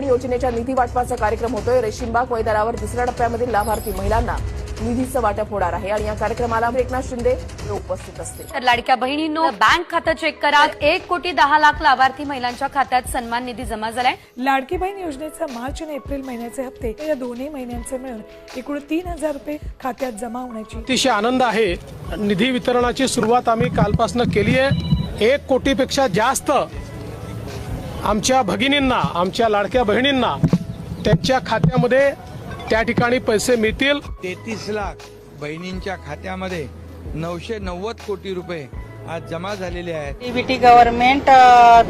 योजनेच्या निधी वाटपाचा कार्यक्रम होतोय। रेशीमबाग मैदानावर दुसऱ्या टप्प्यामधील लाभार्थी महिलांना निधीचं वाटप होणार आहे आणि या कार्यक्रमाला एकनाथ शिंदे उपस्थित असतील। तर लाडक्या बहिणींनो, बँक खातं चेक करा। 1,10,00,000 लाभार्थी महिलांच्या खात्यात सन्मान निधी जमा झालाय। लाडकी बहीण योजनेचा मार्च आणि एप्रिल महिन्याचे हप्ते या दोन्ही महिन्यांचे मिळून एकूण 3,000 रुपये खात्यात जमा होण्याची अतिशय आनंद आहे। निधी वितरणाची सुरुवात आम्ही कालपासून केली आहे। 1 कोटीपेक्षा जास्त आमच्या भगिनींना, आमच्या लाडक्या बहिणींना त्यांच्या खात्यामध्ये त्या ठिकाणी पैसे मिळतील। 33 लाख बहिणींच्या खात्यामध्ये 990 कोटी रुपये आज जमा झालेले आहेत। डीबीटी गव्हर्नमेंट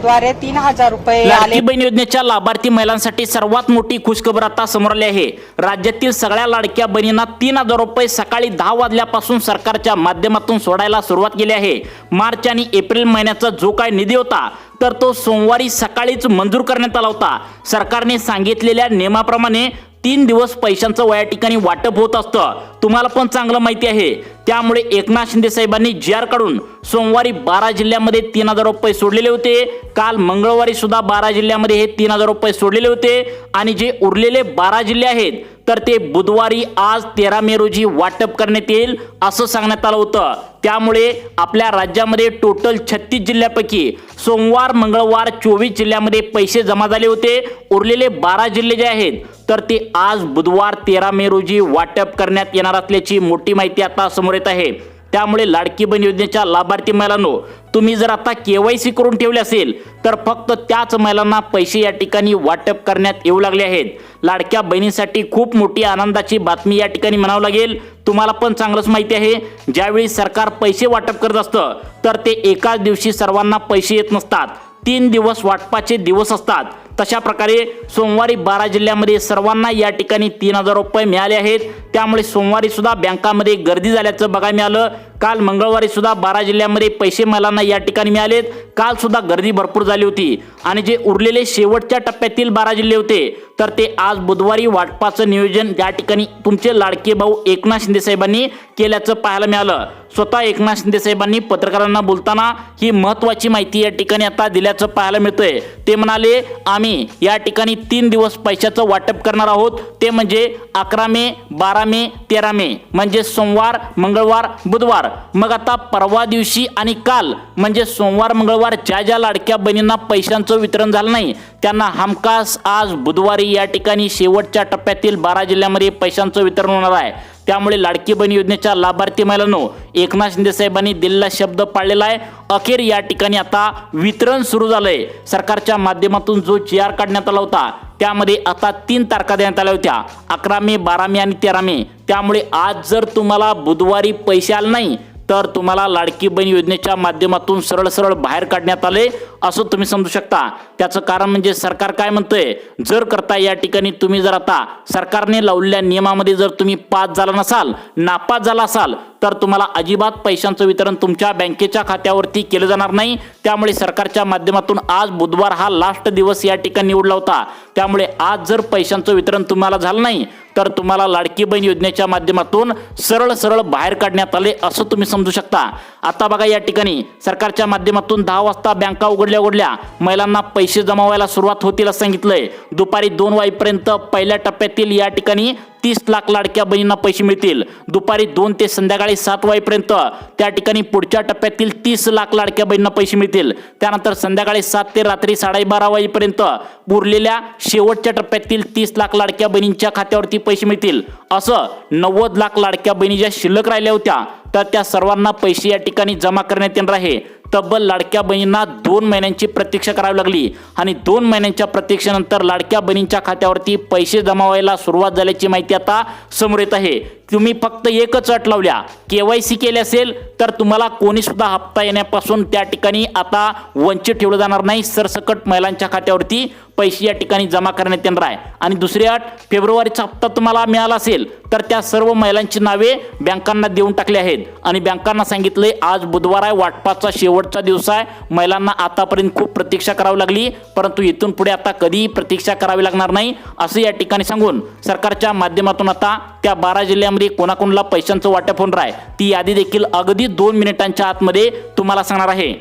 द्वारे 3,000 रुपये लाडकी बहीण योजनेच्या लाभार्थी महिलांसाठी सर्वात मोठी खुशखबर आता समोर आली आहे। राज्यातील सगळ्या लाडक्या बहिणींना 3,000 रुपये सकाळी 10 वाजल्यापासून सरकारच्या माध्यमातून सोडायला सुरुवात केली आहे। मार्च आणि एप्रिल महिन्याचा जो काय निधी होता तर तो सोमवारी सकाळीच मंजूर करण्यात आला होता। सरकारने सांगितलेल्या नियमाप्रमाणे 3 दिवस पैशांचं या ठिकाणी वाटप होत असतं, तुम्हाला पण चांगलं माहिती आहे। त्यामुळे एकनाथ शिंदे साहेबांनी GR काढून सोमवारी 12 जिल्ह्यामध्ये 3,000 रुपये सोडलेले होते। काल मंगळवारी सुद्धा 12 जिल्ह्यामध्ये हे 3,000 रुपये सोडलेले होते आणि जे उरलेले 12 जिल्हे आहेत तर ते बुधवारी आज 13 मे रोजी वाटप करण्यात येईल असं सांगण्यात आलं होतं। त्यामुळे आपल्या राज्यामध्ये टोटल 36 जिल्ह्यापैकी सोमवार मंगळवार 24 जिल्ह्यामध्ये पैसे जमा झाले होते। उरलेले 12 जिल्हे जे आहेत तर ते आज बुधवार 13 मे रोजी वाटप करण्यात येणार असल्याची मोठी माहिती आता समोर येत आहे। त्यामुळे लाडकी बहीण योजनेच्या लाभार्थी महिलांनो, तुम्ही जर आता KYC करून ठेवले असेल तर फक्त त्याच महिलांना पैसे या ठिकाणी वाटप करण्यात येऊ लागले आहेत। लाडक्या बहिणींसाठी खूप मोठी आनंदाची बातमी या ठिकाणी म्हणावं लागेल। तुम्हाला पण चांगलंच माहिती आहे, ज्यावेळी सरकार पैसे वाटप करत असतं तर ते एकाच दिवशी सर्वांना पैसे येत नसतात, 3 दिवस वाटपाचे दिवस असतात। तशा प्रकारे सोमवारी 12 जिल्ह्यामध्ये सर्वांना या ठिकाणी 3,000 रुपये मिळाले आहेत। त्यामुळे सोमवारी सुद्धा बँकामध्ये गर्दी झाल्याचं बघायला मिळालं। काल मंगळवारी सुद्धा 12 जिल्ह्यामध्ये पैसे महिलांना या ठिकाणी मिळालेत। काल सुद्धा गर्दी भरपूर झाली होती आणि जे उरलेले शेवटच्या टप्प्यातील 12 जिल्हे होते तर ते आज बुधवारी वाटपाचं नियोजन या ठिकाणी तुमचे लाडके भाऊ एकनाथ शिंदे साहेबांनी केल्याचं पाहायला मिळालं। स्वतः एकनाथ शिंदे साहेबांनी पत्रकारांना बोलताना ही महत्त्वाची माहिती या ठिकाणी आता दिल्याचं पाहायला मिळतंय। ते म्हणाले, आम्ही या ठिकाणी 3 दिवस पैशाचं वाटप करणार आहोत, ते म्हणजे 11 मे 12 मे 13 मे म्हणजे सोमवार मंगळवार बुधवार। मग आता परवा दिवशी आणि काल म्हणजे सोमवार मंगळवार ज्या ज्या लाडक्या बहिणींना पैशांचं वितरण झालं नाही त्यांना हमखास आज बुधवारी या ठिकाणी शेवटच्या टप्प्यातील 12 जिल्ह्यामध्ये पैशांचं वितरण होणार आहे। त्यामुळे लाडकी बहीण योजनेच्या लाभार्थी महिलांनो, एकनाथ शिंदे साहेबांनी दिलेला शब्द पाळलेला आहे। अखेर या ठिकाणी आता वितरण सुरू झालंय। सरकारच्या माध्यमातून जो GR काढण्यात आला होता त्यामध्ये आता 3 तारखा देण्यात आल्या होत्या, 11 मे 12 मे आणि 13 मे। त्यामुळे आज जर तुम्हाला बुधवारी पैसे आले नाही तर तुम्हाला लाडकी बहीण योजनेच्या माध्यमातून सरळ बाहेर काढण्यात आले असं तुम्ही समजू शकता। त्याचं कारण म्हणजे सरकार काय म्हणतंय, जर करता या ठिकाणी तुम्ही जर आता सरकारने लावलेल्या नियमामध्ये जर तुम्ही पास झाला नसाल, नापास झाला असाल तर तुम्हाला अजिबात पैशांचं वितरण तुमच्या बँकेच्या खात्यावरती केलं जाणार नाही। त्यामुळे सरकारच्या माध्यमातून आज बुधवार हा लास्ट दिवस या ठिकाणी निवडला होता। त्यामुळे आज जर पैशांचं वितरण तुम्हाला झालं नाही तर तुम्हाला लाडकी बहीण योजनेच्या माध्यमातून सरळ बाहेर काढण्यात आले असं तुम्ही समजू शकता। आता बघा या ठिकाणी सरकारच्या माध्यमातून 10 वाजता बँका उघडल्या महिलांना पैसे जमा व्हायला सुरुवात होतील असं सांगितलंय। दुपारी 2 वाजेपर्यंत पहिल्या टप्प्यातील या ठिकाणी 30 लाख लाडक्या बहिणींना पैसे मिळतील। दुपारी 2 ते संध्याकाळी 7 वाजेपर्यंत त्या ठिकाणी पुढच्या टप्प्यातील 30 लाख लाडक्या बहिणींना पैसे मिळतील। त्यानंतर संध्याकाळी 7 ते रात्री 12:30 वाजेपर्यंत उरलेल्या शेवटच्या टप्प्यातील 30 लाख लाडक्या बहिणींच्या खात्यावरती पैसे मिळतील। असं 90 लाख लाडक्या बहिणी ज्या शिल्लक राहिल्या होत्या तर त्या सर्वांना पैसे या ठिकाणी जमा करण्यात येणार आहे। तब्बल लाडक्या बहिणींना 2 महिन्यांची प्रतीक्षा करावी लागली आणि 2 महिन्यांच्या प्रतीक्षेनंतर लाडक्या बहिणींच्या खात्यावरती पैसे जमा व्हायला सुरुवात झाल्याची माहिती आता समोर येत आहे। तुम्ही फक्त एकच अट लावल्या, KYC केले असेल तर तुम्हाला कोणी सुद्धा हप्ता येण्यापासून त्या ठिकाणी आता वंचित ठेवलं जाणार नाही। सरसकट महिलांच्या खात्यावरती पैसे या ठिकाणी जमा करण्यात येणार आहे। आणि दुसरी अट, फेब्रुवारीचा हप्ता तुम्हाला मिळाला असेल तर त्या सर्व महिलांची नावे बँकांना देऊन टाकली आहेत आणि बँकांना सांगितले आज बुधवार आहे, वाटपाचा शेवटचा दिवस आहे। महिलांना आतापर्यंत खूप प्रतीक्षा करावी लागली, परंतु इथून पुढे आता कधीही प्रतीक्षा करावी लागणार नाही असं या ठिकाणी सांगून सरकारच्या माध्यमातून आता त्या 12 जिल्ह्यामध्ये कोणाकोणाला पैशांचं वाटप होणार आहे ती यादी देखील अगदी 2 मिनिटांच्या आतमध्ये तुम्हाला सांगणार आहे।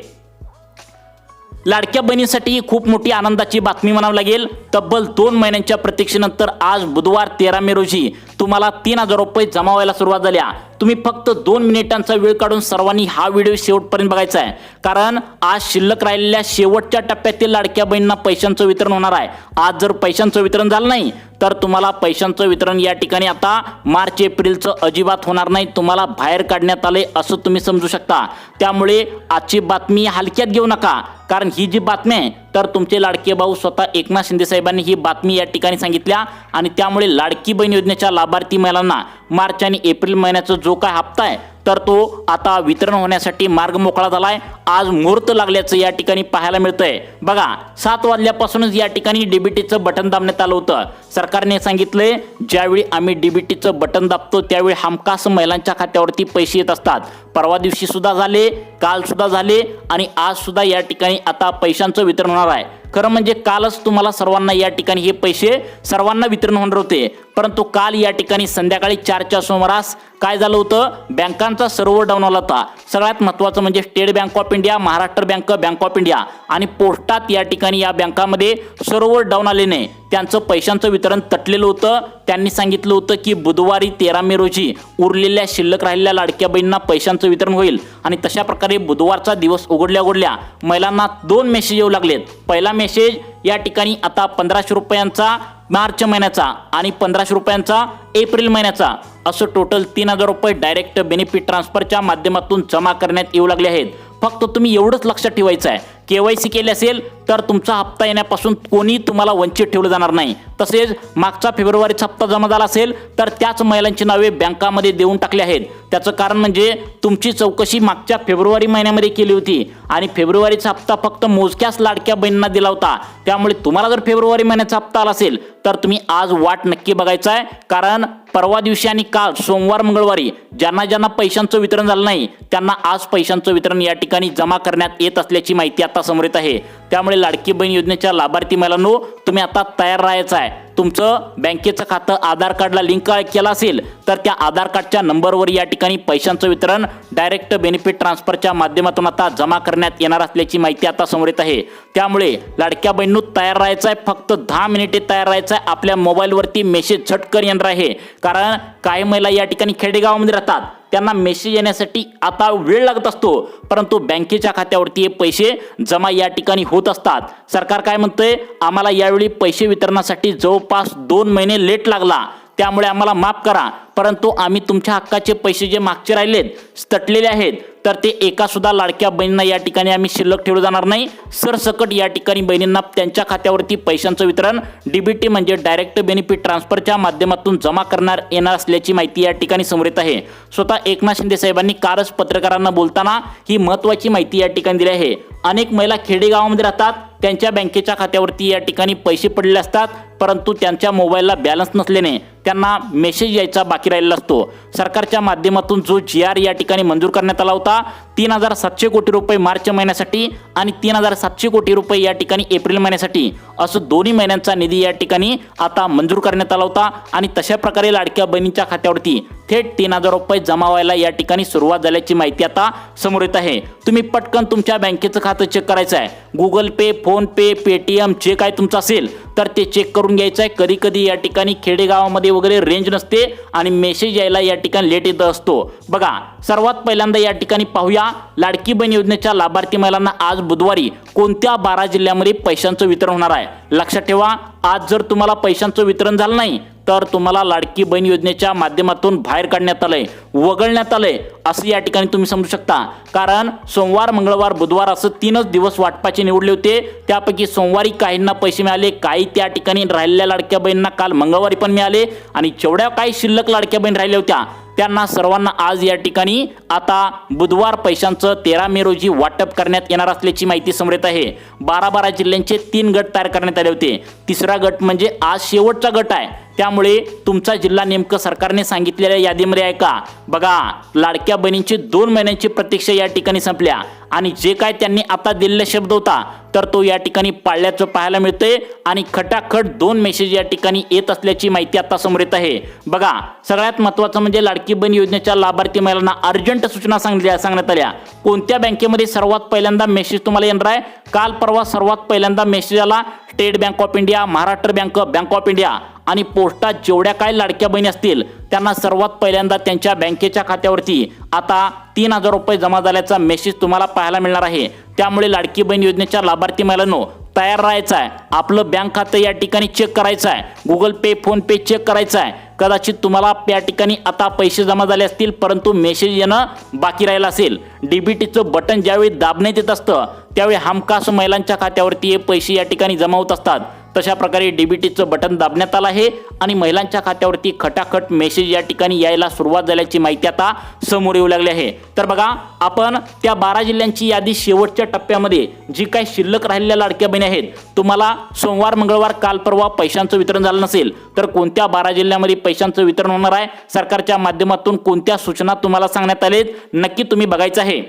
लाडक्या बहिणीसाठी ही खूप मोठी आनंदाची बातमी म्हणावी लागेल। तब्बल 2 महिन्यांच्या प्रतीक्षेनंतर आज बुधवार 13 मे रोजी तुम्हाला 3,000 रुपये जमा व्हायला सुरुवात झाल्या। तुम्ही फक्त 2 मिनिटांचा वेळ काढून सर्वांनी हा व्हिडिओ शेवटपर्यंत बघायचा आहे, कारण आज शिल्लक राहिलेल्या शेवटच्या टप्प्यातील लाडक्या बहिणींना पैशांचं वितरण होणार आहे। आज जर पैशांचं वितरण झालं नाही तर तुम्हाला पैशांचं वितरण या ठिकाणी आता मार्च एप्रिलचं अजिबात होणार नाही, तुम्हाला बाहेर काढण्यात आले असं तुम्ही समजू शकता। त्यामुळे आजची बातमी हलक्यात घेऊ नका, कारण ही जी बातमी आहे तर तुमचे लाडके भाऊ स्वतः एकनाथ शिंदे साहेबांनी ही बातमी या ठिकाणी सांगितल्या आणि त्यामुळे लाडकी बहीण योजनेच्या लाभार्थी महिलांना मार्च आणि एप्रिल महिन्याचा जो काय हप्ता आहे तर तो आता वितरण होण्यासाठी मार्ग मोकळा झालाय। आज मुहूर्त लागल्याचं या ठिकाणी पाहायला मिळतंय। बघा 7 वाजल्यापासूनच या ठिकाणी डीबीटीचं बटन दाबण्यात आलं होतं। सरकारने सांगितलंय ज्यावेळी आम्ही डीबीटीचं बटन दाबतो त्यावेळी हमखास महिलांच्या खात्यावरती पैसे येत असतात। परवा दिवशी सुद्धा झाले, काल सुद्धा झाले आणि आज सुद्धा या ठिकाणी आता पैशांचं वितरण होणार आहे। खरं म्हणजे कालच तुम्हाला सर्वांना या ठिकाणी हे पैसे सर्वांना वितरण होणार होते, परंतु काल या ठिकाणी संध्याकाळी 4च्या सुमारास काय झालं होतं, बँकांचा सर्व्हर डाऊन आला होता। सगळ्यात महत्त्वाचं म्हणजे state bank of India, Maharashtra bank, bank of India आणि पोस्टात या ठिकाणी या बँकामध्ये सर्व्हर डाऊन आल्याने त्यांचं पैशांचं वितरण तटलेलं होतं। त्यांनी सांगितलं होतं की बुधवारी 13 मे रोजी उरलेल्या शिल्लक राहिलेल्या लाडक्या बहिणींना पैशांचं वितरण होईल आणि तशा प्रकारे बुधवारचा दिवस उघडल्या महिलांना 2 मेसेज येऊ लागलेत। पहिला मेसेज या ठिकाणी आता 1500 रुपयांचा मार्च महिन्याचा आणि 1500 रुपयांचा एप्रिल महिन्याचा असं टोटल 3,000 रुपये डायरेक्ट बेनिफिट ट्रान्सफरच्या माध्यमातून जमा करण्यात येऊ लागले आहेत। फक्त तुम्ही एवढंच लक्षात ठेवायचं आहे, KYC केले असेल तर तुमचा हप्ता येण्यापासून कोणी तुम्हाला वंचित ठेवलं जाणार नाही। तसेच मागचा फेब्रुवारीचा हप्ता जमा झाला असेल तर त्याच महिलांची नावे बँकामध्ये देऊन टाकली आहेत। त्याचं कारण म्हणजे तुमची चौकशी मागच्या फेब्रुवारी महिन्यामध्ये केली होती आणि फेब्रुवारीचा हप्ता फक्त मोजक्याच लाडक्या बहिणींना दिला होता। त्यामुळे तुम्हाला जर फेब्रुवारी महिन्याचा हप्ता आला असेल तर तुम्ही आज वाट नक्की बघायचा आहे, कारण परवा दिवशी आणि काल सोमवार मंगळवारी ज्यांना पैशांचं वितरण झालं नाही त्यांना आज पैशांचं वितरण या ठिकाणी जमा करण्यात येत असल्याची माहिती आता समोर येत आहे। त्यामुळे लाडकी बहीण योजनेच्या लाभार्थी महिलांनो तुम्ही आता तयार राहायचं आहे। तुमचं बँकेचं खातं आधार कार्डला लिंक केलं असेल तर त्या आधार कार्डच्या नंबरवर या ठिकाणी पैशांचं वितरण डायरेक्ट बेनिफिट ट्रान्सफरच्या माध्यमातून आता जमा करण्यात येणार असल्याची माहिती आता समोर येत आहे। त्यामुळे लाडक्या बहिणींनो तयार राहायचं आहे, फक्त 10 मिनिटे तयार राहायचं आहे। आपल्या मोबाईलवरती मेसेज झटकन येणार आहे, कारण काही महिला या ठिकाणी खेडेगावामध्ये राहतात, त्यांना मेसेज येण्यासाठी आता वेळ लागत असतो, परंतु बँकेच्या खात्यावरती हे पैसे जमा या ठिकाणी होत असतात। सरकार काय म्हणतंय, आम्हाला यावेळी पैसे वितरणासाठी जवळपास 2 महिने लेट लागला, त्यामुळे आम्हाला माफ करा, परंतु आम्ही तुमच्या हक्काचे पैसे जे मागचे राहिलेत तटलेले आहेत तर ते एका सुद्धा लाडक्या बहिणींना या ठिकाणी आम्ही शिल्लक ठेवलं जाणार नाही। सरसकट या ठिकाणी बहिणींना त्यांच्या खात्यावरती पैशांचं वितरण डीबीटी म्हणजे डायरेक्ट बेनिफिट ट्रान्सफरच्या माध्यमातून जमा करणार येणार असल्याची माहिती या ठिकाणी समोर येत आहे। स्वतः एकनाथ शिंदे साहेबांनी कालच पत्रकारांना बोलताना ही महत्त्वाची माहिती या ठिकाणी दिली आहे। अनेक महिला खेडेगावामध्ये राहतात, त्यांच्या बँकेच्या खात्यावरती या ठिकाणी पैसे पडले असतात, परंतु त्यांच्या मोबाईलला बॅलन्स नसल्याने त्यांना मेसेज यायचा बाकी राहिलेला असतो। सरकारच्या माध्यमातून जो GR या ठिकाणी मंजूर करण्यात आला होता 3,700 कोटी रुपये मार्च महिन्यासाठी आणि 3,700 कोटी रुपये या ठिकाणी एप्रिल महिन्यासाठी असं दोन्ही महिन्यांचा निधी या ठिकाणी आता मंजूर करण्यात आला होता आणि तशा प्रकारे लाडक्या बहिणींच्या खात्यावरती थेट 3,000 रुपये जमा व्हायला या ठिकाणी सुरुवात झाल्याची माहिती आता समोर येत आहे। तुम्ही पटकन तुमच्या बँकेचं खातं चेक करायचं आहे, गुगल पे, फोन पे, पेटीएम जे काय तुमचं असेल तर ते चेक करून घ्यायचं आहे। कधी कधी या ठिकाणी खेडेगावामध्ये वगैरे रेंज नसते आणि मेसेज यायला या ठिकाणी लेट येत असतो। बघा सर्वात पहिल्यांदा या ठिकाणी पाहूया लाडकी बहीण योजनेच्या लाभार्थी महिलांना आज बुधवारी कोणत्या 12 जिल्ह्यामध्ये पैशांचं वितरण होणार आहे। लक्षात ठेवा, आज जर तुम्हाला पैशांचं वितरण झालं नाही तर तुम्हाला लाडकी बहीण योजनेच्या माध्यमातून बाहेर काढण्यात आलंय, वगळण्यात आलंय असं या ठिकाणी तुम्ही समजू शकता, कारण सोमवार, मंगळवार, बुधवार असं 3च दिवस वाटपाचे निवडले होते। त्यापैकी सोमवारी काहींना पैसे मिळाले, काही त्या ठिकाणी राहिलेल्या लाडक्या बहिणींना काल मंगळवारी पण मिळाले आणि जेवढ्या काही शिल्लक लाडक्या बहीण राहिल्या होत्या त्यांना सर्वांना आज या ठिकाणी आता बुधवार पैशांचं 13 मे रोजी वाटप करण्यात येणार असल्याची माहिती समोर येत आहे। 12 जिल्ह्यांचे 3 गट तयार करण्यात आले होते। तिसरा गट म्हणजे आज शेवटचा गट आहे, त्यामुळे तुमचा जिल्हा नेमकं सरकारने सांगितलेल्या यादीमध्ये आहे का? बघा, लाडक्या बहिणींची 2 महिन्यांची प्रतीक्षा या ठिकाणी संपल्या आणि जे काय त्यांनी आता दिलेला शब्द होता तर तो या ठिकाणी पाळल्याचं पाहायला मिळतंय आणि खटाखट 2 मेसेज या ठिकाणी येत असल्याची माहिती आता समोर येत आहे. बघा, सगळ्यात महत्त्वाचं म्हणजे लाडकी बहीण योजनेच्या लाभार्थी महिलांना अर्जंट सूचना सांगण्यात आल्या. कोणत्या बँकेमध्ये सर्वात पहिल्यांदा मेसेज तुम्हाला येणार आहे? काल परवा सर्वात पहिल्यांदा मेसेज आला state bank of India, Maharashtra bank, bank of India आणि पोस्टात जेवढ्या काय लाडक्या बहिणी असतील त्यांना सर्वात पहिल्यांदा त्यांच्या बँकेच्या खात्यावरती आता 3,000 रुपये जमा झाल्याचा मेसेज तुम्हाला पाहायला मिळणार आहे. त्यामुळे लाडकी बहीण योजनेच्या लाभार्थी महिलांनो तयार राहायचं आहे. आपलं बँक खातं या ठिकाणी चेक करायचं आहे, गुगल पे, फोन पे चेक करायचं आहे. कदाचित तुम्हाला या ठिकाणी आता पैसे जमा झाले असतील परंतु मेसेज येणं बाकी राहिलं असेल. डीबीटीचं बटन ज्यावेळी दाबण्यात येत असतं त्यावेळी हमखास महिलांच्या खात्यावरती हे पैसे या ठिकाणी जमा होत असतात. तशा प्रकारे डीबीटीचं बटन दाबण्यात आलं आहे आणि महिलांच्या खात्यावरती खटाखट मेसेज या ठिकाणी यायला सुरुवात झाल्याची माहिती आता समोर येऊ लागली आहे. तर बघा, आपण त्या 12 जिल्ह्यांची यादी शेवटच्या टप्प्यामध्ये जी काही शिल्लक राहिलेल्या लाडक्या बहिणी आहेत, तुम्हाला सोमवार, मंगळवार, काल परवा पैशांचं वितरण झालं नसेल तर कोणत्या 12 जिल्ह्यामध्ये पैशांचं वितरण होणार आहे, सरकारच्या माध्यमातून कोणत्या सूचना तुम्हाला सांगण्यात आलेत, नक्की तुम्ही बघायचं आहे.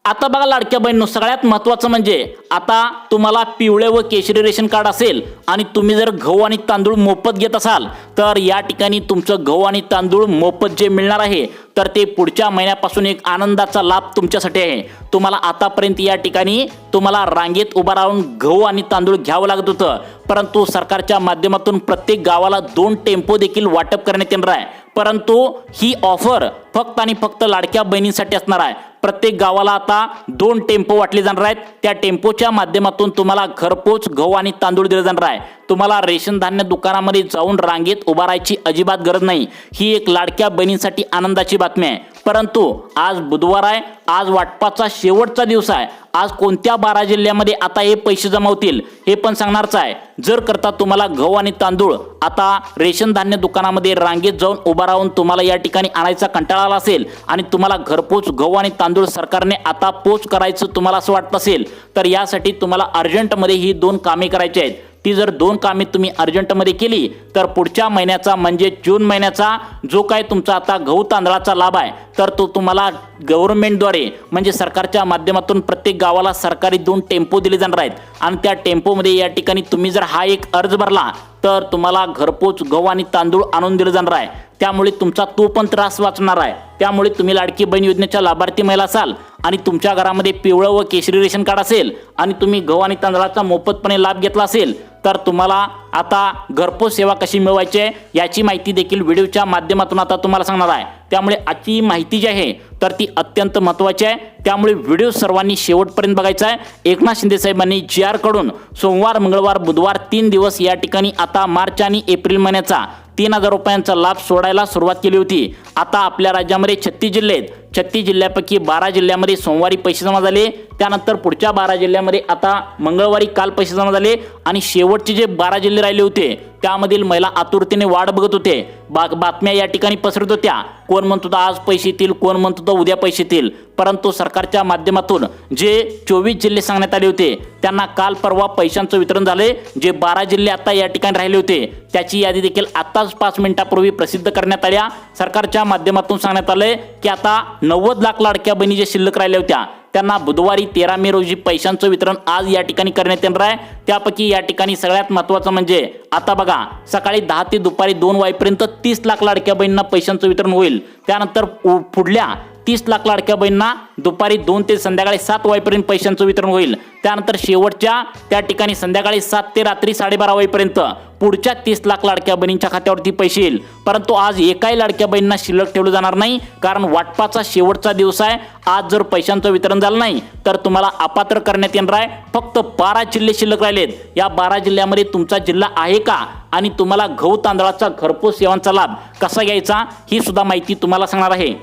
आता बघा लाडक्या बहिणींनो, सगळ्यात महत्त्वाचं म्हणजे आता तुम्हाला पिवळे व केशरी रेशन कार्ड असेल आणि तुम्ही जर गहू आणि तांदूळ मोफत घेत असाल तर या ठिकाणी तुमचं गहू आणि तांदूळ मोफत जे मिळणार आहे तर ते पुढच्या महिन्यापासून एक आनंदाचा लाभ तुमच्यासाठी आहे. तुम्हाला आतापर्यंत या ठिकाणी तुम्हाला रांगेत उभा राहून गहू आणि तांदूळ घ्यावं लागत होतं, परंतु सरकारच्या माध्यमातून प्रत्येक गावाला 2 टेम्पो देखील वाटप करण्यात येणार आहे. परंतु ही ऑफर फक्त आणि फक्त लाडक्या बहिणींसाठी असणार आहे. प्रत्येक गावाला आता 2 टेम्पो वाटले जाणार आहेत. त्या टेम्पोच्या माध्यमातून तुम्हाला घरपोच गहू आणि तांदूळ दिले जाणार आहे. तुम्हाला रेशन धान्य दुकानामध्ये जाऊन रांगेत उभा राहायची अजिबात गरज नाही. ही एक लाडक्या बहिणींसाठी आनंदाची बातमी आहे. परंतु आज बुधवार आहे, आज वाटपाचा शेवटचा दिवस आहे. आज कोणत्या 12 जिल्ह्यामध्ये आता हे पैसे जमा होतील हे पण सांगणारच आहे. जर करता तुम्हाला गहू आणि तांदूळ आता रेशन धान्य दुकानामध्ये रांगेत जाऊन उभा राहून तुम्हाला या ठिकाणी आणायचा कंटाळा आला असेल आणि तुम्हाला घरपोच गहू आणि तांदूळ सरकारने आता पोच करायचं तुम्हाला असं वाटत असेल तर यासाठी तुम्हाला अर्जंटमध्ये ही 2 कामे करायची आहेत. ती जर 2 कामे तुम्ही अर्जंटमध्ये केली तर पुढच्या महिन्याचा म्हणजे जून महिन्याचा जो काय तुमचा आता गहू तांदळाचा लाभ आहे तर तो तुम्हाला गव्हर्नमेंटद्वारे म्हणजे सरकारच्या माध्यमातून प्रत्येक गावाला सरकारी 2 टेम्पो दिले जाणार आहेत आणि त्या टेम्पोमध्ये या ठिकाणी तुम्ही जर हा एक अर्ज भरला तर तुम्हाला घरपोच गहू आणि तांदूळ आणून दिलं जाणार आहे. त्यामुळे तुमचा तो पण त्रास वाचणार आहे. त्यामुळे तुम्ही लाडकी बहीण योजनेच्या लाभार्थी महिला असाल आणि तुमच्या घरामध्ये पिवळं व केशरी रेशन कार्ड असेल आणि तुम्ही गहू आणि तांदळाचा मोफतपणे लाभ घेतला असेल तर तुम्हाला आता घरपोच सेवा कशी मिळवायची आहे याची माहिती देखील व्हिडिओच्या माध्यमातून आता तुम्हाला सांगणार आहे. त्यामुळे आजची माहिती जी आहे तर ती अत्यंत महत्त्वाची आहे. त्यामुळे व्हिडिओ सर्वांनी शेवटपर्यंत बघायचा आहे. एकनाथ शिंदे साहेबांनी GR कडून सोमवार, मंगळवार, बुधवार 3 दिवस या ठिकाणी आता मार्च आणि एप्रिल महिन्याचा 3,000 रुपयांचा लाभ सोडायला सुरुवात केली होती. आता आपल्या राज्यामध्ये 36 जिल्हे आहेत. 36 जिल्ह्यापैकी 12 जिल्ह्यामध्ये सोमवारी पैसे जमा झाले. त्यानंतर पुढच्या 12 जिल्ह्यामध्ये आता मंगळवारी काल पैसे जमा झाले आणि शेवटचे जे 12 जिल्हे राहिले होते त्यामधील महिला आतुरतेने वाट बघत होते. बातम्या या ठिकाणी पसरत होत्या. कोण म्हणत होता आज पैसे येतील, कोण म्हणत होता उद्या पैसे येतील. परंतु सरकारच्या माध्यमातून जे 24 जिल्हे सांगण्यात आले होते त्यांना काल परवा पैशांचं वितरण झाले. जे 12 जिल्हे आता या ठिकाणी राहिले होते त्याची यादी देखील आताच 5 मिनिटापूर्वी प्रसिद्ध करण्यात आल्या. सरकारच्या माध्यमातून सांगण्यात आलंय की आता 90 लाख लाडक्या बहिणी जे शिल्लक राहिल्या होत्या त्यांना बुधवारी 13 मे रोजी पैशांचं वितरण आज या ठिकाणी करण्यात येणार आहे. त्यापैकी या ठिकाणी सगळ्यात महत्त्वाचं म्हणजे आता बघा सकाळी 10 ते दुपारी 2 वाजेपर्यंत 30 लाख लाडक्या बहिणींना पैशांचं वितरण होईल. त्यानंतर पुढल्या 30 लाख लाडक्या बहिणींना दुपारी 2 ते संध्याकाळी 7 वाजेपर्यंत पैशांचं वितरण होईल. त्यानंतर शेवटच्या त्या ठिकाणी संध्याकाळी 7 ते रात्री 12:30 वाजेपर्यंत पुढच्या 30 लाख लाडक्या बहिणींच्या खात्यावरती पैसे येईल. परंतु आज एकाही लाडक्या बहिणींना शिल्लक ठेवलं जाणार नाही कारण वाटपाचा शेवटचा दिवस आहे. आज जर पैशांचं वितरण झालं नाही तर तुम्हाला अपात्र करण्यात येणार आहे. फक्त 12 जिल्हे शिल्लक राहिलेत. या 12 जिल्ह्यामध्ये तुमचा जिल्हा आहे का आणि तुम्हाला गहू तांदळाचा घरपोच सेवांचा लाभ कसा घ्यायचा ही सुद्धा माहिती तुम्हाला सांगणार आहे.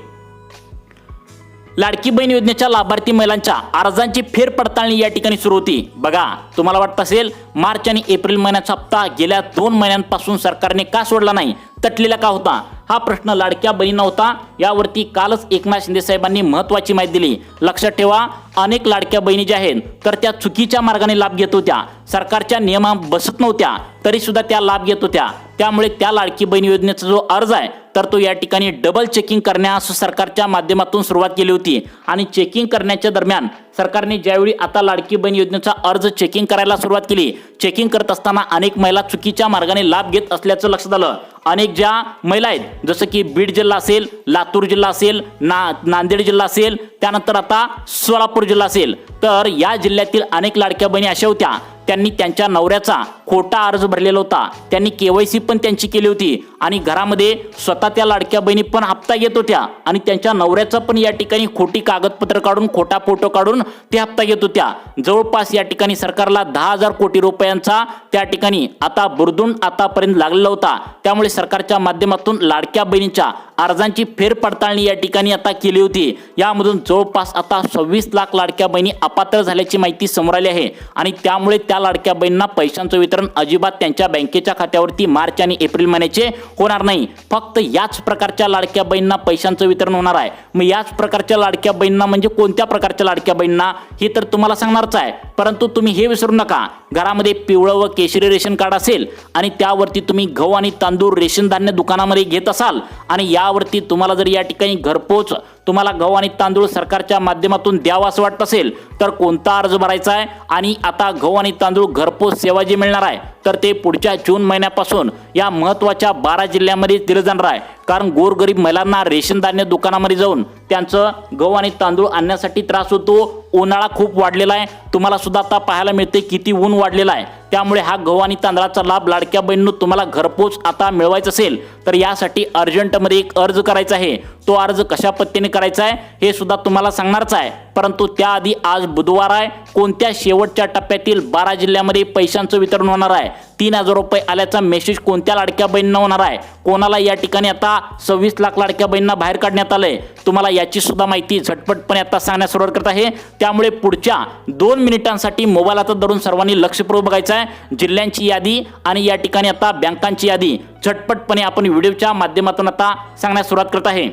लाडकी बहीण योजनेच्या लाभार्थी महिलांच्या अर्जांची फेरपडताळणी या ठिकाणी सुरू होती. बघा, तुम्हाला वाटत असेल मार्च आणि एप्रिल महिन्याचा हप्ता गेल्या 2 महिन्यांपासून सरकारने का सोडला नाही, तटलेला का होता? हा प्रश्न लाडक्या बहिणींना होता. यावरती कालच एकनाथ शिंदे साहेबांनी महत्त्वाची माहिती दिली. लक्षात ठेवा, अनेक लाडक्या बहिणी ज्या आहेत तर त्या चुकीच्या मार्गाने लाभ घेत होत्या, सरकारच्या नियमा बसत नव्हत्या तरी सुद्धा त्या लाभ घेत होत्या. त्यामुळे त्या लाडकी बहीण योजनेचा जो अर्ज आहे तर तो या ठिकाणी डबल चेकिंग करण्यास सरकारच्या माध्यमातून सुरुवात केली होती. आणि चेकिंग करण्याच्या दरम्यान सरकारने ज्यावेळी आता लाडकी बहीण योजनेचा अर्ज चेकिंग करायला सुरुवात केली, चेकिंग करत असताना अनेक महिला चुकीच्या मार्गाने लाभ घेत असल्याचं लक्षात आलं. अनेक ज्या महिला आहेत जसं की बीड जिल्हा असेल, लातूर जिल्हा असेल, नांदेड जिल्हा असेल, त्यानंतर आता सोलापूर जिल्हा असेल, तर या जिल्ह्यातील अनेक लाडक्या बहिणी अशा होत्या त्यांनी त्यांच्या नवऱ्याचा खोटा अर्ज भरलेला होता, त्यांनी केवायसी पण त्यांची केली होती आणि घरामध्ये स्वतः त्या लाडक्या बहिणी पण हप्ता घेत होत्या आणि त्यांच्या नवऱ्याचा पण या ठिकाणी खोटी कागदपत्र काढून, खोटा फोटो काढून ते हप्ता घेत होत्या. जवळपास या ठिकाणी सरकारला 10,000 कोटी रुपयांचा त्या ठिकाणी आता बुरदून आतापर्यंत लागलेला होता. त्यामुळे सरकारच्या माध्यमातून लाडक्या बहिणींच्या अर्जांची फेरपडताळणी या ठिकाणी आता केली होती. यामधून जवळपास आता 26 लाख लाडक्या बहिणी अपात्र झाल्याची माहिती समोर आली आहे आणि त्यामुळे त्या लाडक्या बहिणींना पैशांचं वितरण अजिबात त्यांच्या बँकेच्या खात्यावरती मार्च आणि एप्रिल महिन्याचे होणार नाही. फक्त याच प्रकारच्या लाडक्या बहिणींना पैशांचं वितरण होणार आहे. मग याच प्रकारच्या लाडक्या बहिणींना म्हणजे कोणत्या प्रकारच्या लाडक्या बहिणींना हे तर तुम्हाला सांगणारच आहे. परंतु तुम्ही हे विसरू नका, घरामध्ये पिवळं व केशरी रेशन कार्ड असेल आणि त्यावरती तुम्ही गहू आणि तांदूळ रेशन धान्य दुकानामध्ये घेत असाल आणि यावरती तुम्हाला जर या ठिकाणी घरपोच तुम्हाला गहू आणि तांदूळ सरकारच्या माध्यमातून द्यावा असं वाटत असेल तर कोणता अर्ज भरायचा आहे. आणि आता गहू आणि तांदूळ घरपोच सेवा जी मिळणार आहे तर ते पुढच्या जून महिन्यापासून या महत्त्वाच्या 12 जिल्ह्यांमध्ये दिलं जाणार आहे. कारण गोरगरीब महिलांना रेशन धान्य दुकानामध्ये जाऊन त्यांचं गहू आणि तांदूळ आणण्यासाठी त्रास होतो. उन्हाळा खूप वाढलेला आहे, तुम्हाला सुद्धा आता पाहायला मिळते किती ऊन वाढलेला आहे. त्यामुळे हा गहू आणि तांदळाचा लाभ लाडक्या बहिणींनो तुम्हाला घरपोच आता मिळवायचा असेल तर यासाठी अर्जंटमध्ये एक अर्ज करायचा आहे. तो अर्ज कशा पद्धतीने करायचा आहे हे सुद्धा तुम्हाला सांगणारच आहे. परंतु त्याआधी आज बुधवार आहे, कोणत्या शेवटच्या टप्प्यातील 12 जिल्ह्यामध्ये पैशांचं वितरण होणार आहे, 3,000 रुपये आल्याचा मेसेज कोणत्या लाडक्या बहिणींना होणार आहे, कोणाला या ठिकाणी आता 26 लाख लाडक्या बहिणींना बाहेर काढण्यात आलंय, तुम्हाला याची सुद्धा माहिती झटपटपणे आता सांगण्यास सुरुवात करत आहे. त्यामुळे पुढच्या 2 मिनिटांसाठी मोबाईल आता धरून सर्वांनी लक्षपूर्वक बघायचं आहे. जिल्ह्यांची यादी आणि या ठिकाणी आता बँकांची यादी झटपटपणे आपण व्हिडिओच्या माध्यमातून आता सांगण्यास सुरुवात करत आहे.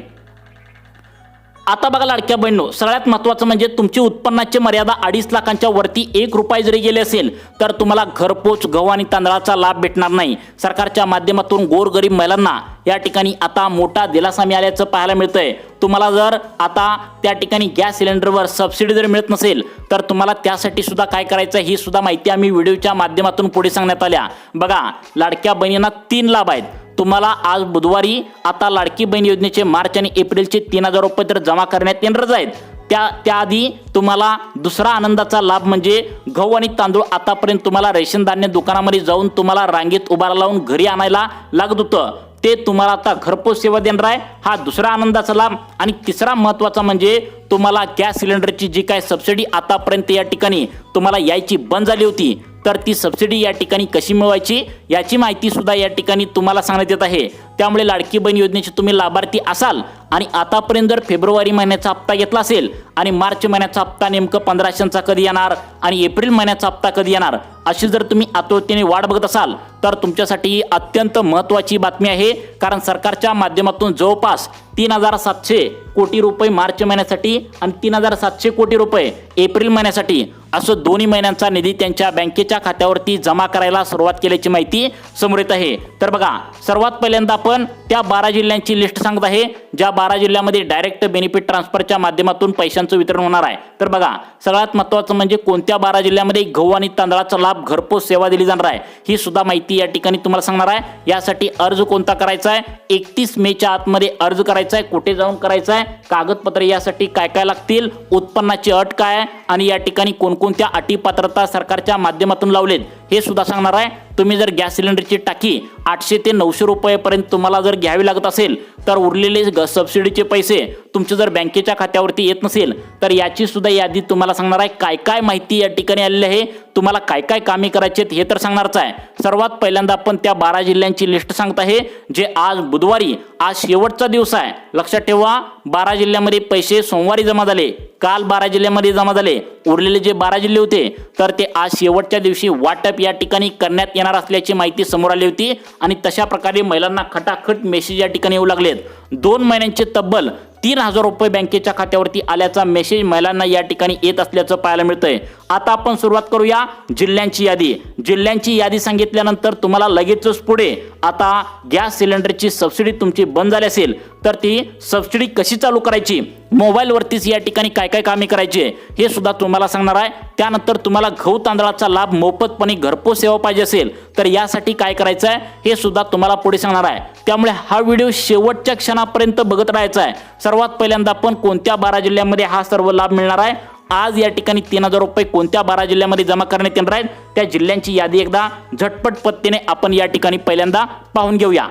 आता बघा लाडक्या बहिणींनो, सगळ्यात महत्त्वाचं म्हणजे तुमची उत्पन्नाची मर्यादा 2.5 लाखांच्या वरती 1 रुपया जरी गेले असेल तर तुम्हाला घरपोच गहू आणि तांदळाचा लाभ भेटणार नाही. सरकारच्या माध्यमातून गोरगरीब महिलांना या ठिकाणी आता मोठा दिलासा मिळाल्याचं पाहायला मिळतंय. तुम्हाला जर आता त्या ठिकाणी गॅस सिलेंडरवर सबसिडी जर मिळत नसेल तर तुम्हाला त्यासाठी सुद्धा काय करायचं ही सुद्धा माहिती आम्ही व्हिडिओच्या माध्यमातून पुढे सांगण्यात आल्या. बघा, लाडक्या बहिणींना 3 लाभ आहेत. तुम्हाला आज बुधवारी आता लाडकी बहीण योजनेचे मार्च आणि एप्रिलचे 3,000 रुपये तर जमा करण्यात येणारच आहेत. त्याआधी तुम्हाला दुसरा आनंदाचा लाभ म्हणजे गहू आणि तांदूळ आतापर्यंत तुम्हाला रेशन धान्य दुकानामध्ये जाऊन तुम्हाला रांगेत उभा लावून घरी आणायला लागत होतं, ते तुम्हाला आता घरपोच सेवा देणार आहे. हा दुसरा आनंदाचा लाभ. आणि तिसरा महत्त्वाचा म्हणजे तुम्हाला गॅस सिलेंडरची जी काय सबसिडी आतापर्यंत या ठिकाणी तुम्हाला यायची बंद झाली होती तर ती सबसिडी या ठिकाणी कशी मिळवायची याची माहिती सुद्धा या ठिकाणी तुम्हाला सांगण्यात येत आहे. त्यामुळे लाडकी बहीण योजनेचे तुम्ही लाभार्थी असाल आणि आतापर्यंत जर फेब्रुवारी महिन्याचा हप्ता घेतला असेल आणि मार्च महिन्याचा हप्ता नेमकं 1500चा कधी येणार आणि एप्रिल महिन्याचा हप्ता कधी येणार अशी जर तुम्ही आतुरतेने वाट बघत असाल तर तुमच्यासाठी ही अत्यंत महत्त्वाची बातमी आहे. कारण सरकारच्या माध्यमातून जवळपास 3,700 कोटी रुपये मार्च महिन्यासाठी आणि 3,700 कोटी रुपये एप्रिल महिन्यासाठी असं दोन्ही महिन्यांचा निधी त्यांच्या बँकेच्या खात्यावरती जमा करायला सुरुवात केल्याची माहिती समोर येत आहे. तर बघा, सर्वात पहिल्यांदा आपण त्या 12 जिल्ह्यांची लिस्ट सांगत आहे ज्या 12 जिल्ह्यामध्ये डायरेक्ट बेनिफिट ट्रान्सफरच्या माध्यमातून पैशांचं वितरण होणार आहे. तर बघा, सगळ्यात महत्त्वाचं म्हणजे कोणत्या 12 जिल्ह्यामध्ये गहू आणि तांदळाचा लाभ घरपोच सेवा दिली जाणार आहे ही सुद्धा माहिती या ठिकाणी तुम्हाला सांगणार आहे. यासाठी अर्ज कोणता करायचा आहे, 31 मेच्या आतमध्ये अर्ज करायचा आहे. कुठे जाऊन करायचा आहे, कागदपत्र यासाठी काय काय लागतील, उत्पन्नाची अट काय आहे आणि या ठिकाणी कोणकोणत्या अटी पात्रता सरकारच्या माध्यमातून लावलेत हे सुद्धा सांगणार आहे. तुम्ही जर गॅस सिलेंडरची टाकी 800 ते 900 रुपयेपर्यंत तुम्हाला जर घ्यावी लागत असेल तर उरलेले सबसिडीचे पैसे तुमच्या जर बँकेच्या खात्यावरती येत नसेल तर याची सुद्धा यादी तुम्हाला सांगणार आहे. काय काय माहिती या ठिकाणी आलेली आहे, तुम्हाला काय काय कामे करायची आहेत हे तर सांगणारच आहे. सर्वात पहिल्यांदा आपण त्या 12 जिल्ह्यांची लिस्ट सांगत आहे जे आज बुधवारी, आज शेवटचा दिवस आहे. लक्षात ठेवा, 12 जिल्ह्यामध्ये पैसे सोमवारी जमा झाले, काल 12 जिल्ह्यामध्ये जमा झाले. उरलेले जे 12 जिल्हे होते तर ते आज शेवटच्या दिवशी वाटप या ठिकाणी करण्यात येणार येणार असल्याची माहिती समोर आली होती आणि तशा प्रकारे महिलांना खटाखट मेसेज या ठिकाणी येऊ लागलेत. 2 महिन्यांचे तब्बल 3,000 रुपये बँकेच्या खात्यावरती आल्याचा मेसेज महिलांना या ठिकाणी येत असल्याचं पाहायला मिळतंय. आता आपण सुरुवात करूया जिल्ह्यांची यादी. जिल्ह्यांची यादी सांगितल्यानंतर तुम्हाला लगेचच पुढे आता गॅस सिलेंडरची सबसिडी तुमची बंद झाली असेल तर ती सबसिडी कशी चालू करायची, मोबाईलवरतीच या ठिकाणी काय काय कामे करायची हे सुद्धा तुम्हाला सांगणार आहे. त्यानंतर तुम्हाला गहू तांदळाचा लाभ मोफतपणे घरपोच सेवा पाहिजे असेल तर यासाठी काय करायचं आहे हे सुद्धा तुम्हाला पुढे सांगणार आहे. त्यामुळे हा व्हिडिओ शेवटच्या क्षणापर्यंत बघत राहायचा आहे. सर्वात पहिल्यांदा आपण कोणत्या 12 जिल्ह्यांमध्ये हा सर्व लाभ मिळणार आहे, आज या ठिकाणी 3,000 रुपये कोणत्या 12 जिल्ह्यामध्ये जमा करण्यात येणार आहेत, त्या जिल्ह्यांची यादी एकदा झटपट पद्धतीने आपण या ठिकाणी पहिल्यांदा पाहून घेऊया.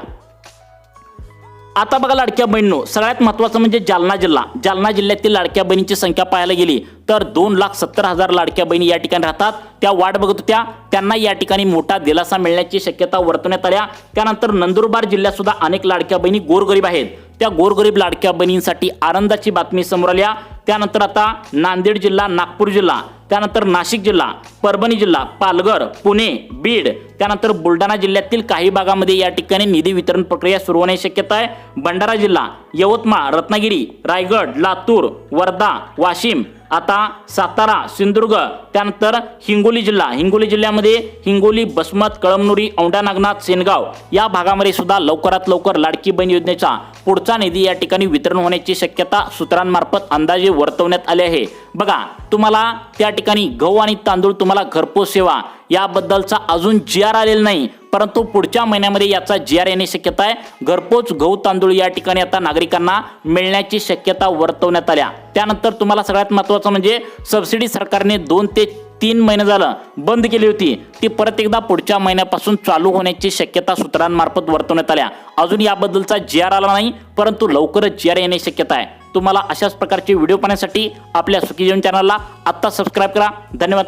आता बघा लाडक्या बहिणींनो, सगळ्यात महत्त्वाचं म्हणजे जालना जिल्हा. जालना जिल्ह्यातील लाडक्या बहिणींची संख्या पाहायला गेली तर 2,70,000 लाडक्या बहिणी या ठिकाणी राहतात. त्या वाट बघत होत्या, त्यांना या ठिकाणी मोठा दिलासा मिळण्याची शक्यता वर्तवण्यात आल्या. त्यानंतर नंदुरबार जिल्ह्यात सुद्धा अनेक लाडक्या बहिणी गोरगरीब आहेत. त्या गोरगरीब लाडक्या बहिणींसाठी आनंदाची बातमी समोर आल्या. त्यानंतर आता नांदेड जिल्हा, नागपूर जिल्हा, त्यानंतर नाशिक जिल्हा, परभणी जिल्हा, पालघर, पुणे, बीड, त्यानंतर बुलढाणा जिल्ह्यातील काही भागामध्ये या ठिकाणी निधी वितरण प्रक्रिया सुरू होण्याची शक्यता आहे. भंडारा जिल्हा, यवतमाळ, रत्नागिरी, रायगड, लातूर, वर्धा, वाशिम, आता सातारा, सिंधुदुर्ग, त्यानंतर हिंगोली जिल्हा. हिंगोली जिल्ह्यामध्ये हिंगोली, बसमत, कळमनुरी, औंढा नागनाथ, सेनगाव या भागामध्ये सुद्धा लवकरात लवकर लाडकी बहीण योजनेचा पुढचा निधी या ठिकाणी वितरण होण्याची शक्यता सूत्रांमार्फत अंदाजे वर्तवण्यात आले आहे. बघा, तुम्हाला त्या ठिकाणी गहू आणि तांदूळ तुम्हाला घरपोच सेवा याबद्दलचा अजून GR आलेला नाही, परंतु पुढच्या महिन्यामध्ये याचा GR येण्याची शक्यता आहे. घरपोच गहू तांदूळ या ठिकाणी आता नागरिकांना मिळण्याची शक्यता वर्तवण्यात आल्या. त्यानंतर तुम्हाला सगळ्यात महत्त्वाचं म्हणजे सबसिडी सरकारने 2 ते 3 महिने झालं बंद केली होती, ती परत एकदा पुढच्या महिन्यापासून चालू होण्याची शक्यता सूत्रांमार्फत वर्तवण्यात आल्या. अजून याबद्दलचा GR आला नाही, परंतु लवकरच GR येण्याची शक्यता आहे. तुम्हाला अशाच प्रकारचे व्हिडिओ पाहण्यासाठी आपल्या सुखी जीवन चॅनलला आत्ता सबस्क्राईब करा. धन्यवाद.